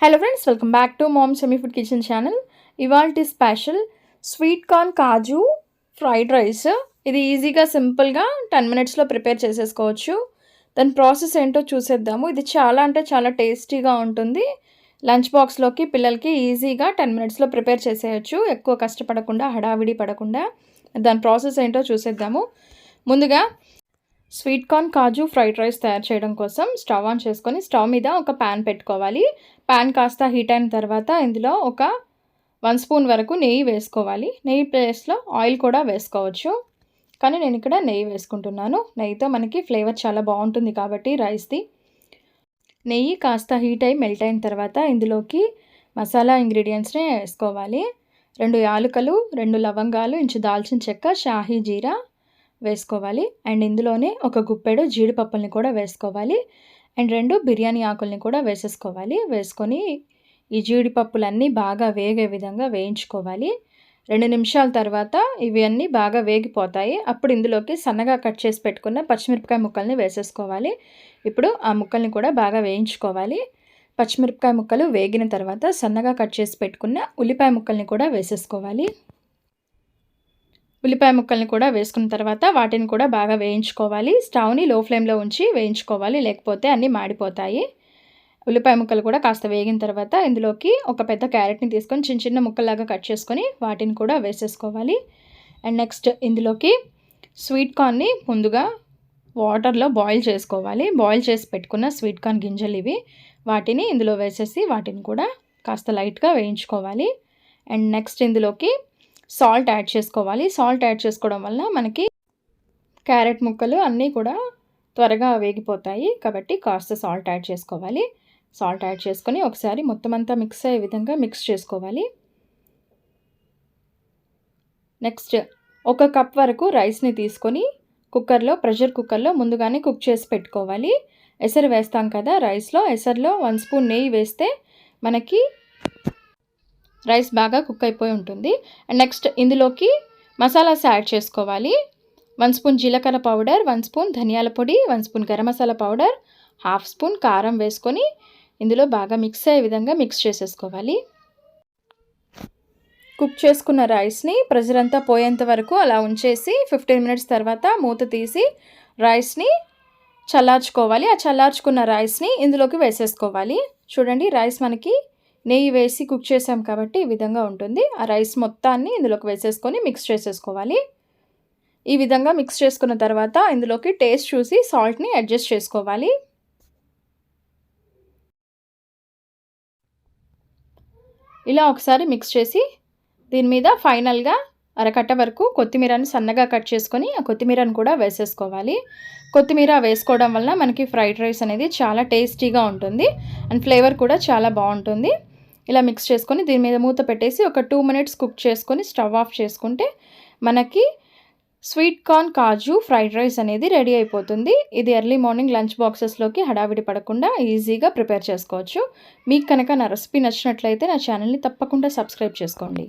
Hello friends, welcome back to mom semi food kitchen channel. ఇవాల్టి special sweet corn కాజు fried rice. ఇది ఈజీగా సింపుల్గా 10 మినిట్స్లో ప్రిపేర్ చేసేసుకోవచ్చు. దాని ప్రాసెస్ ఏంటో చూసేద్దాము. ఇది చాలా అంటే చాలా టేస్టీగా ఉంటుంది. లంచ్ బాక్స్లోకి పిల్లలకి ఈజీగా 10 మినిట్స్లో ప్రిపేర్ చేసేయచ్చు, ఎక్కువ కష్టపడకుండా, హడావిడి పడకుండా. దాని ప్రాసెస్ ఏంటో చూసేద్దాము. ముందుగా స్వీట్ కార్న్ కాజు ఫ్రైడ్ రైస్ తయారు చేయడం కోసం స్టవ్ ఆన్ చేసుకొని స్టవ్ మీద ఒక ప్యాన్ పెట్టుకోవాలి. ప్యాన్ కాస్త హీట్ అయిన తర్వాత ఇందులో ఒక 1 స్పూన్ వరకు నెయ్యి వేసుకోవాలి. నెయ్యి ప్లేస్లో ఆయిల్ కూడా వేసుకోవచ్చు, కానీ నేను ఇక్కడ నెయ్యి వేసుకుంటున్నాను. నెయ్యితో మనకి ఫ్లేవర్ చాలా బాగుంటుంది కాబట్టి రైస్ది. నెయ్యి కాస్త హీట్ అయి మెల్ట్ అయిన తర్వాత ఇందులోకి మసాలా ఇంగ్రీడియంట్స్ని వేసుకోవాలి. 2 యాలకులు, 2 లవంగాలు, ఇంచు దాల్చిన చెక్క, షాహీ జీరా వేసుకోవాలి. అండ్ ఇందులోనే ఒక గుప్పెడు జీడిపప్పుల్ని కూడా వేసుకోవాలి. అండ్ 2 బిర్యానీ ఆకుల్ని కూడా వేసేసుకోవాలి. వేసుకొని ఈ జీడిపప్పులన్నీ బాగా వేగే విధంగా వేయించుకోవాలి. 2 నిమిషాల తర్వాత ఇవి అన్నీ బాగా వేగిపోతాయి. అప్పుడు ఇందులోకి సన్నగా కట్ చేసి పెట్టుకున్న పచ్చిమిరపకాయ ముక్కల్ని వేసేసుకోవాలి. ఇప్పుడు ఆ ముక్కల్ని కూడా బాగా వేయించుకోవాలి. పచ్చిమిరపకాయ ముక్కలు వేగిన తర్వాత సన్నగా కట్ చేసి పెట్టుకున్న ఉల్లిపాయ ముక్కల్ని కూడా వేసేసుకోవాలి. ఉల్లిపాయ ముక్కల్ని కూడా వేసుకున్న తర్వాత వాటిని కూడా బాగా వేయించుకోవాలి. స్టవ్ని లో ఫ్లేమ్లో ఉంచి వేయించుకోవాలి, లేకపోతే అన్నీ మాడిపోతాయి. ఉల్లిపాయ ముక్కలు కూడా కాస్త వేగిన తర్వాత ఇందులోకి ఒక పెద్ద క్యారెట్ని తీసుకొని చిన్న చిన్న ముక్కల్లాగా కట్ చేసుకొని వాటిని కూడా వేసేసుకోవాలి. అండ్ నెక్స్ట్ ఇందులోకి స్వీట్ కార్న్ని ముందుగా వాటర్లో బాయిల్ చేసుకోవాలి. బాయిల్ చేసి పెట్టుకున్న స్వీట్ కార్న్ గింజలు ఇవి. వాటిని ఇందులో వేసేసి వాటిని కూడా కాస్త లైట్గా వేయించుకోవాలి. అండ్ నెక్స్ట్ ఇందులోకి సాల్ట్ యాడ్ చేసుకోవాలి. సాల్ట్ యాడ్ చేసుకోవడం వల్ల మనకి క్యారెట్ ముక్కలు అన్నీ కూడా త్వరగా వేగిపోతాయి కాబట్టి కాస్త సాల్ట్ యాడ్ చేసుకోవాలి. సాల్ట్ యాడ్ చేసుకొని ఒకసారి మొత్తం అంతా మిక్స్ అయ్యే విధంగా మిక్స్ చేసుకోవాలి. నెక్స్ట్ 1 కప్ వరకు రైస్ని తీసుకొని ప్రెషర్ కుక్కర్లో ముందుగానే కుక్ చేసి పెట్టుకోవాలి. ఎసరు వేస్తాం కదా రైస్లో, ఎసరులో 1 స్పూన్ నెయ్యి వేస్తే మనకి రైస్ బాగా కుక్ అయిపోయి ఉంటుంది. అండ్ నెక్స్ట్ ఇందులోకి మసాలాస్ యాడ్ చేసుకోవాలి. 1 స్పూన్ జీలకర్ర పౌడర్, 1 స్పూన్ ధనియాల పొడి, 1 spoon garam masala powder, 1/2 spoon కారం వేసుకొని ఇందులో బాగా మిక్స్ అయ్యే విధంగా మిక్స్ చేసేసుకోవాలి. కుక్ చేసుకున్న రైస్ని ప్రెషర్ అంతా పోయేంత వరకు అలా ఉంచేసి 15 మినిట్స్ తర్వాత మూత తీసి రైస్ని చల్లార్చుకోవాలి. ఆ చల్లార్చుకున్న రైస్ని ఇందులోకి వేసేసుకోవాలి. చూడండి, రైస్ మనకి నెయ్యి వేసి కుక్ చేసాం కాబట్టి ఈ విధంగా ఉంటుంది. ఆ రైస్ మొత్తాన్ని ఇందులోకి వేసేసుకొని మిక్స్ చేసేసుకోవాలి. ఈ విధంగా మిక్స్ చేసుకున్న తర్వాత ఇందులోకి టేస్ట్ చూసి సాల్ట్ని అడ్జస్ట్ చేసుకోవాలి. ఇలా ఒకసారి మిక్స్ చేసి దీని మీద ఫైనల్గా అరకట్ట వరకు కొత్తిమీరని సన్నగా కట్ చేసుకొని ఆ కొత్తిమీరను కూడా వేసేసుకోవాలి. కొత్తిమీర వేసుకోవడం వల్ల మనకి ఫ్రైడ్ రైస్ అనేది చాలా టేస్టీగా ఉంటుంది అండ్ ఫ్లేవర్ కూడా చాలా బాగుంటుంది. ఇలా మిక్స్ చేసుకొని దీని మీద మూత పెట్టేసి ఒక 2 మినిట్స్ కుక్ చేసుకొని స్టవ్ ఆఫ్ చేసుకుంటే మనకి స్వీట్ కార్న్ కాజు ఫ్రైడ్ రైస్ అనేది రెడీ అయిపోతుంది. ఇది ఎర్లీ మార్నింగ్ లంచ్ బాక్సెస్లోకి హడావిడి పడకుండా ఈజీగా ప్రిపేర్ చేసుకోవచ్చు. మీకు కనుక నా రెసిపీ నచ్చినట్లయితే నా ఛానల్ని తప్పకుండా సబ్స్క్రైబ్ చేసుకోండి.